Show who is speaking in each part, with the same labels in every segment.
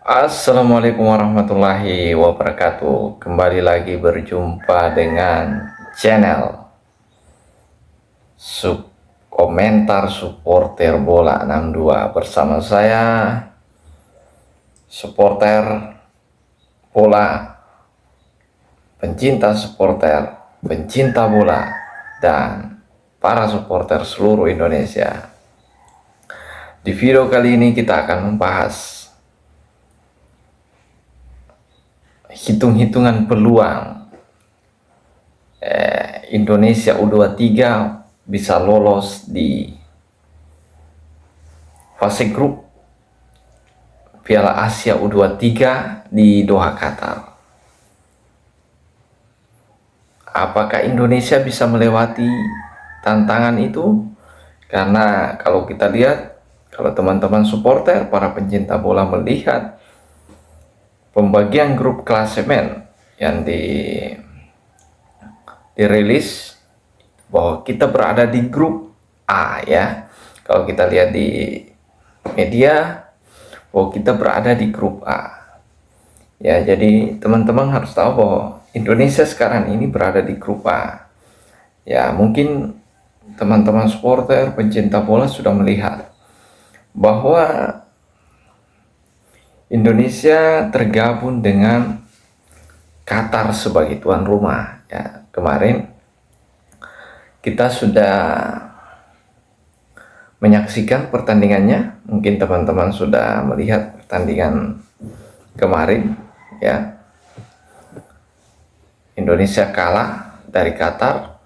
Speaker 1: Assalamualaikum warahmatullahi wabarakatuh. Kembali lagi berjumpa dengan channel komentar supporter bola 62 bersama saya, supporter bola, pencinta bola, dan para supporter seluruh Indonesia. Di video kali ini kita akan membahas hitung-hitungan peluang Indonesia U23 bisa lolos di fase grup Piala Asia U23 di Doha, Qatar. Apakah Indonesia bisa melewati tantangan itu? Karena kalau kita lihat, kalau teman-teman supporter, para pencinta bola melihat pembagian grup klasemen yang dirilis bahwa kita berada di grup A, ya. Kalau kita lihat di media bahwa kita berada di grup A, ya. Jadi teman-teman harus tahu bahwa Indonesia sekarang ini berada di grup A, ya. Mungkin teman-teman supporter pencinta bola sudah melihat bahwa Indonesia tergabung dengan Qatar sebagai tuan rumah, ya. Kemarin kita sudah menyaksikan pertandingannya. Mungkin teman-teman sudah melihat pertandingan kemarin, ya. Indonesia kalah dari Qatar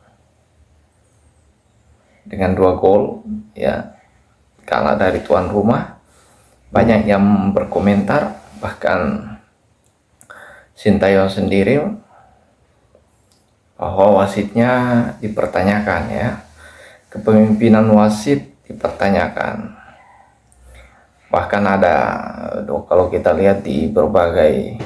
Speaker 1: dengan 2 gol, ya. Kalah dari tuan rumah. Banyak yang berkomentar, bahkan Sintayong sendiri, bahwa wasitnya dipertanyakan, ya. Kepemimpinan wasit dipertanyakan. Bahkan ada, kalau kita lihat di berbagai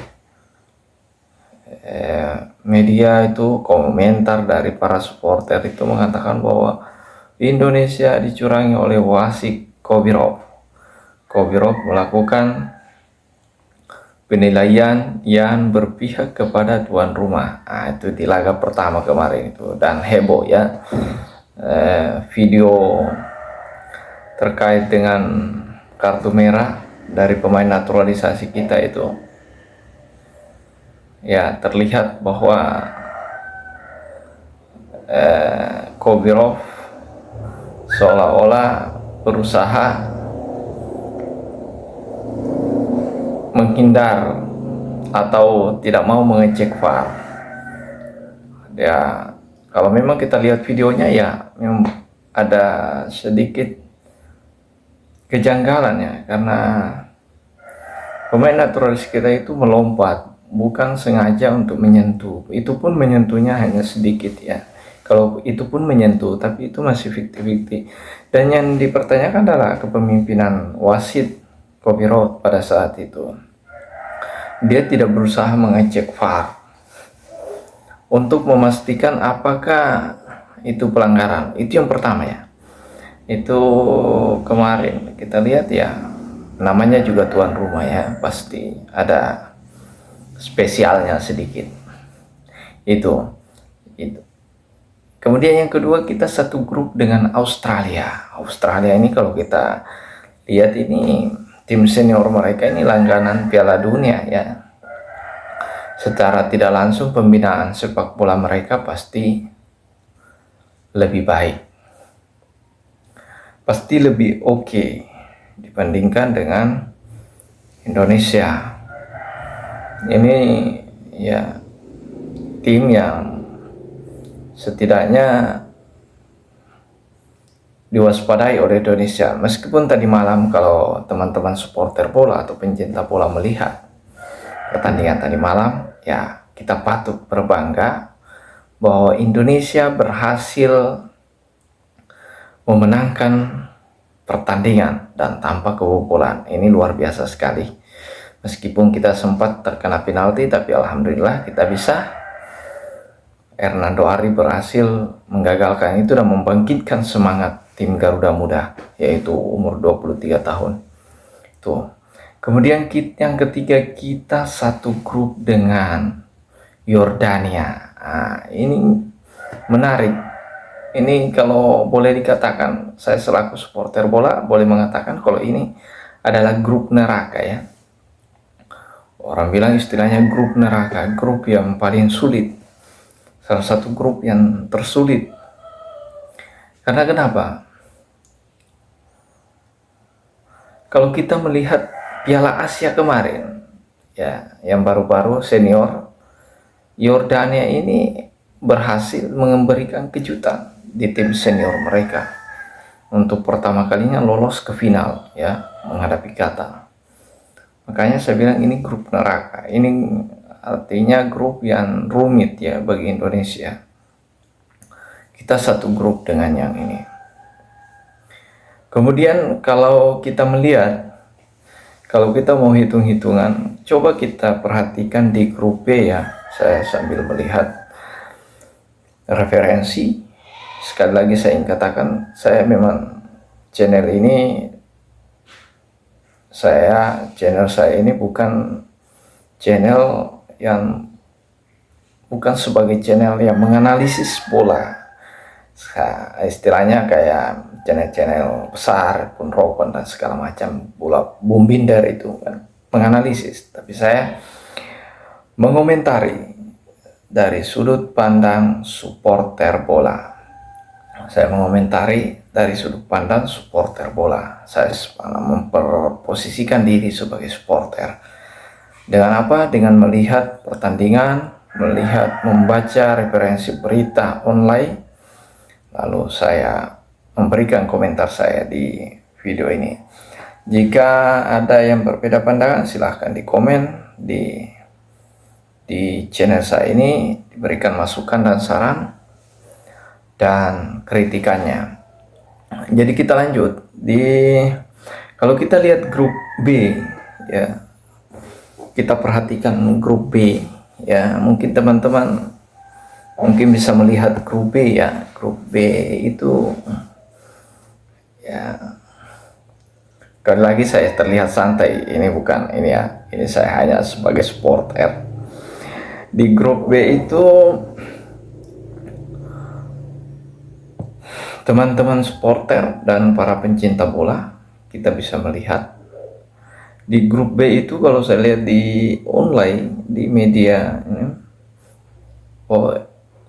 Speaker 1: media itu, komentar dari para supporter itu mengatakan bahwa Indonesia dicurangi oleh wasit Kobirov melakukan penilaian yang berpihak kepada tuan rumah. Itu di laga pertama kemarin itu, dan heboh, ya. Video terkait dengan kartu merah dari pemain naturalisasi kita itu, ya, terlihat bahwa Kobirov seolah-olah berusaha menghindar atau tidak mau mengecek VAR. Ya, kalau memang kita lihat videonya, ya, memang ada sedikit kejanggalan, ya, karena pemain naturalis kita itu melompat, bukan sengaja untuk menyentuh. Itu pun menyentuhnya hanya sedikit, ya. Kalau itu pun menyentuh, tapi itu masih 50-50. Dan yang dipertanyakan adalah kepemimpinan wasit Kobirov pada saat itu. Dia tidak berusaha mengecek VAR untuk memastikan apakah itu pelanggaran. Itu yang pertama, ya. Itu kemarin kita lihat, ya, namanya juga tuan rumah, ya, pasti ada spesialnya sedikit. Itu. Kemudian yang kedua, kita satu grup dengan Australia. Australia ini kalau kita lihat, ini tim senior mereka ini langganan Piala Dunia, ya. Secara tidak langsung pembinaan sepak bola mereka pasti lebih baik, pasti lebih oke dibandingkan dengan Indonesia. Ini, ya, tim yang setidaknya diwaspadai oleh Indonesia. Meskipun tadi malam, kalau teman-teman supporter bola atau pencinta bola melihat pertandingan tadi malam, ya, kita patut berbangga bahwa Indonesia berhasil memenangkan pertandingan dan tanpa kebobolan. Ini luar biasa sekali. Meskipun kita sempat terkena penalti, tapi alhamdulillah kita bisa. Hernando Ari berhasil menggagalkan itu dan membangkitkan semangat tim Garuda Muda, yaitu umur 23 tahun. Tuh. Kemudian yang ketiga, kita satu grup dengan Yordania. Ini menarik. Ini kalau boleh dikatakan, saya selaku supporter bola boleh mengatakan kalau ini adalah grup neraka ya. Orang bilang istilahnya grup neraka, grup yang paling sulit. Salah satu grup yang tersulit. Karena kenapa? Kalau kita melihat Piala Asia kemarin, ya, yang baru-baru senior, Yordania ini berhasil memberikan kejutan di tim senior mereka untuk pertama kalinya lolos ke final, ya, menghadapi Qatar. Makanya saya bilang ini grup neraka. Ini artinya grup yang rumit ya bagi Indonesia. Kita satu grup dengan yang ini. Kemudian kalau kita melihat, kalau kita mau hitung-hitungan, coba kita perhatikan di grup B ya. Saya sambil melihat referensi. Sekali lagi saya ingin katakan, saya memang channel saya ini bukan channel yang bukan sebagai channel yang menganalisis bola. Istilahnya kayak channel-channel besar, Punroban dan segala macam bola Bumbinder itu kan menganalisis, tapi saya mengomentari dari sudut pandang supporter bola. Saya mengomentari dari sudut pandang supporter bola. Saya memposisikan diri sebagai supporter. Dengan apa? Dengan melihat pertandingan, membaca referensi berita online, lalu saya memberikan komentar saya di video ini. Jika ada yang berbeda pandangan, silahkan di komen di channel saya ini, diberikan masukan dan saran dan kritikannya. Jadi kita lanjut kalau kita lihat grup B ya, kita perhatikan grup B ya, mungkin teman-teman bisa melihat grup B ya. Grup B itu ya, sekali lagi saya terlihat santai, ini bukan ini ya, ini saya hanya sebagai supporter. Di grup B itu teman-teman supporter dan para pencinta bola, kita bisa melihat di grup B itu, kalau saya lihat di online, di media ini,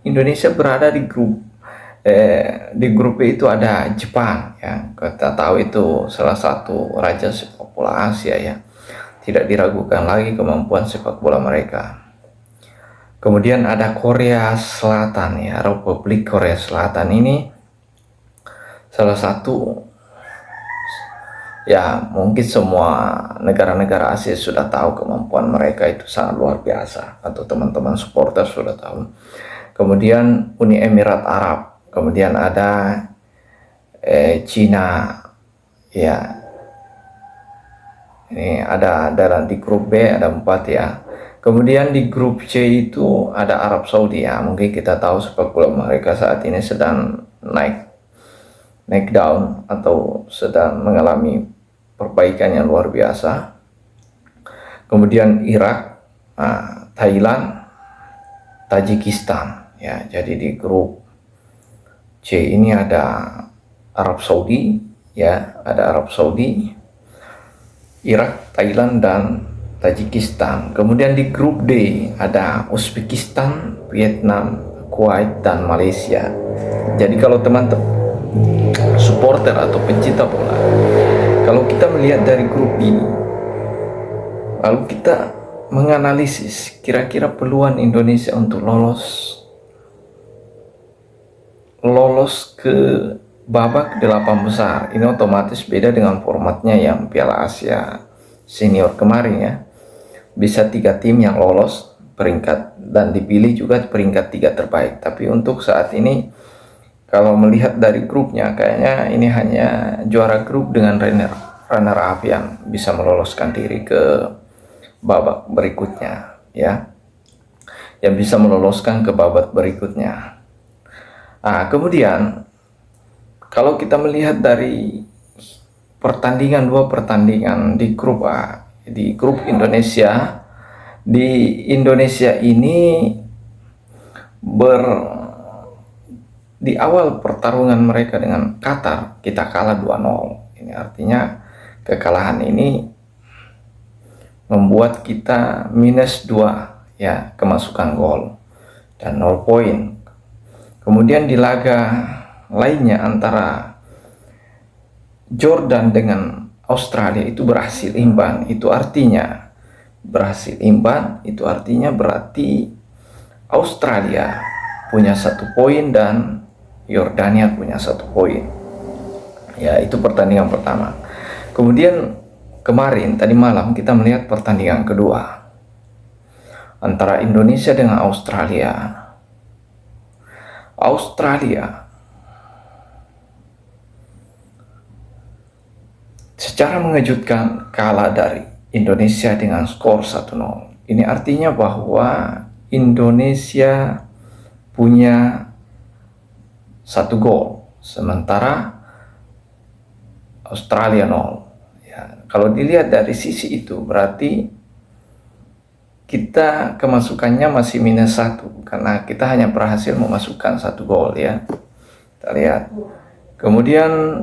Speaker 1: Indonesia berada di grup B itu ada Jepang ya. Kita tahu itu salah satu raja sepak bola Asia ya. Tidak diragukan lagi kemampuan sepak bola mereka. Kemudian ada Korea Selatan ya, Republik Korea Selatan ini salah satu ya, mungkin semua negara-negara Asia sudah tahu kemampuan mereka itu sangat luar biasa, atau teman-teman supporter sudah tahu. Kemudian Uni Emirat Arab, kemudian ada Cina ya. Ini ada di grup B ada 4 ya. Kemudian di grup C itu ada Arab Saudi ya. Mungkin kita tahu sepak bola mereka saat ini sedang naik down atau sedang mengalami perbaikan yang luar biasa. Kemudian Irak, Thailand, Tajikistan ya. Jadi di grup C ini ada Arab Saudi ya, ada Arab Saudi, Irak, Thailand dan Tajikistan. Kemudian di grup D ada Uzbekistan, Vietnam, Kuwait dan Malaysia. Jadi kalau teman-teman supporter atau pencinta bola, kalau kita melihat dari grup ini, lalu kita menganalisis kira-kira peluang Indonesia untuk lolos ke babak 8 besar. Ini otomatis beda dengan formatnya yang Piala Asia senior kemarin ya. Bisa 3 tim yang lolos peringkat dan dipilih juga peringkat 3 terbaik. Tapi untuk saat ini, kalau melihat dari grupnya, kayaknya ini hanya juara grup dengan runner up yang bisa meloloskan diri ke babak berikutnya ya, yang bisa meloloskan ke babak berikutnya. Kemudian kalau kita melihat dari dua pertandingan di grup A di grup Indonesia. Di Indonesia ini di awal pertarungan mereka dengan Qatar, kita kalah 2-0. Ini artinya kekalahan ini membuat kita -2 ya kemasukan gol dan 0 poin. Kemudian di laga lainnya antara Jordan dengan Australia itu berhasil imbang. Itu artinya berarti Australia punya 1 poin dan Yordania punya 1 poin. Ya, itu pertandingan pertama. Kemudian kemarin tadi malam kita melihat pertandingan kedua antara Indonesia dengan Australia. Australia secara mengejutkan kalah dari Indonesia dengan skor 1-0. Ini artinya bahwa Indonesia punya 1 gol, sementara Australia 0. Ya, kalau dilihat dari sisi itu berarti kita kemasukannya masih -1 karena kita hanya berhasil memasukkan 1 gol ya. Kita lihat. Kemudian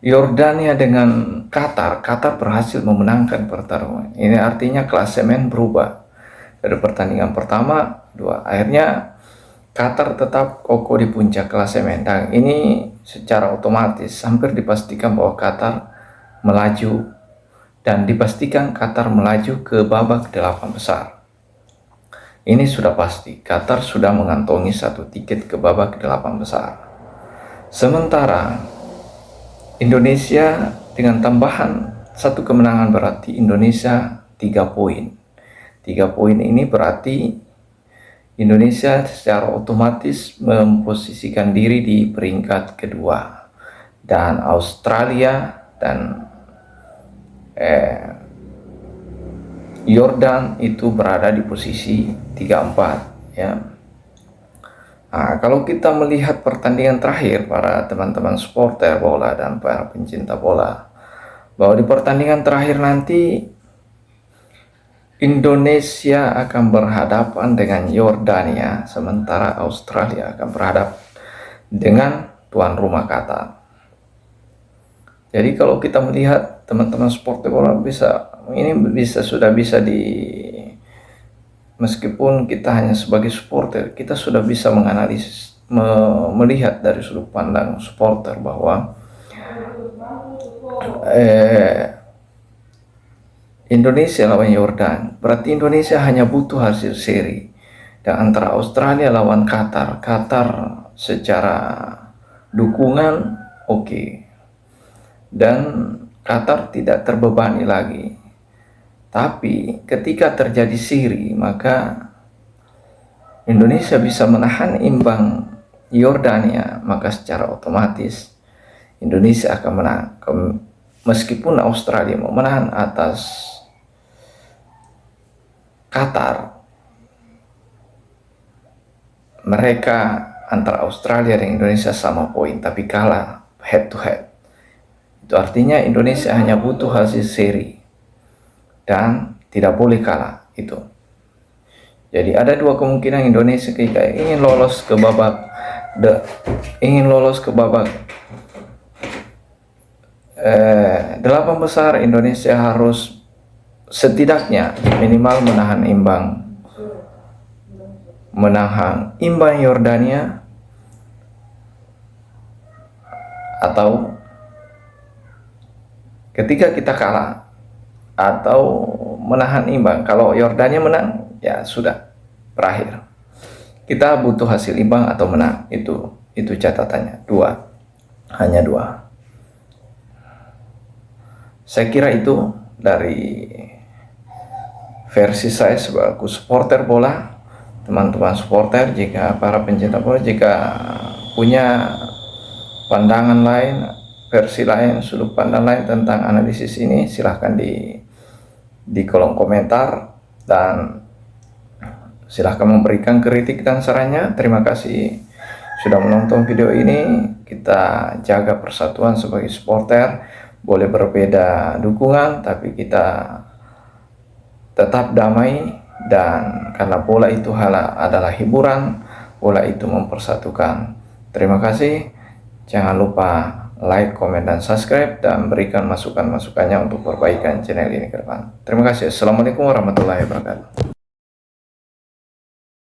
Speaker 1: Yordania dengan Qatar berhasil memenangkan pertarungan. Ini artinya klasemen berubah dari pertandingan pertama, 2. Akhirnya Qatar tetap kokoh di puncak klasemen. Dan ini secara otomatis hampir dipastikan bahwa Qatar melaju dan dipastikan Qatar melaju ke babak 8 besar. Ini sudah pasti, Qatar sudah mengantongi 1 tiket ke babak 8 besar. Sementara Indonesia dengan tambahan 1 kemenangan berarti Indonesia 3 poin. 3 poin ini berarti Indonesia secara otomatis memposisikan diri di peringkat kedua. Dan Australia dan Jordan itu berada di posisi 3-4 ya. Nah, kalau kita melihat pertandingan terakhir para teman-teman supporter bola dan para pencinta bola, bahwa di pertandingan terakhir nanti Indonesia akan berhadapan dengan Yordania, sementara Australia akan berhadapan dengan tuan rumah Qatar. Jadi kalau kita melihat teman-teman supporter bola sudah bisa meskipun kita hanya sebagai supporter, kita sudah bisa menganalisis, melihat dari sudut pandang supporter bahwa Indonesia lawan Yordan, berarti Indonesia hanya butuh hasil seri. Dan antara Australia lawan Qatar secara dukungan oke. Dan Qatar tidak terbebani lagi. Tapi ketika terjadi seri, maka Indonesia bisa menahan imbang Yordania, maka secara otomatis Indonesia akan menang. Meskipun Australia mau menahan atas Qatar, mereka antara Australia dan Indonesia sama poin, tapi kalah head to head. Itu artinya Indonesia hanya butuh hasil seri dan tidak boleh kalah itu. Jadi ada 2 kemungkinan Indonesia jika ingin lolos ke babak 8 besar. Indonesia harus setidaknya minimal menahan imbang Yordania, atau ketika kita kalah atau menahan imbang. Kalau Yordania menang, ya sudah berakhir. Kita butuh hasil imbang atau menang. Itu catatannya. Hanya 2. Saya kira itu dari versi saya sebagai supporter bola. Teman-teman supporter, jika para pencinta bola, jika punya pandangan lain, versi lain, sudut pandang lain tentang analisis ini, silahkan di kolom komentar, dan silahkan memberikan kritik dan sarannya. Terima kasih sudah menonton video ini. Kita jaga persatuan sebagai supporter. Boleh berbeda dukungan, tapi kita tetap damai, dan karena bola itu adalah hiburan, bola itu mempersatukan. Terima kasih. Jangan lupa like, komen, dan subscribe, dan berikan masukan-masukannya untuk perbaikan channel ini ke depan. Terima kasih. Assalamualaikum warahmatullahi wabarakatuh.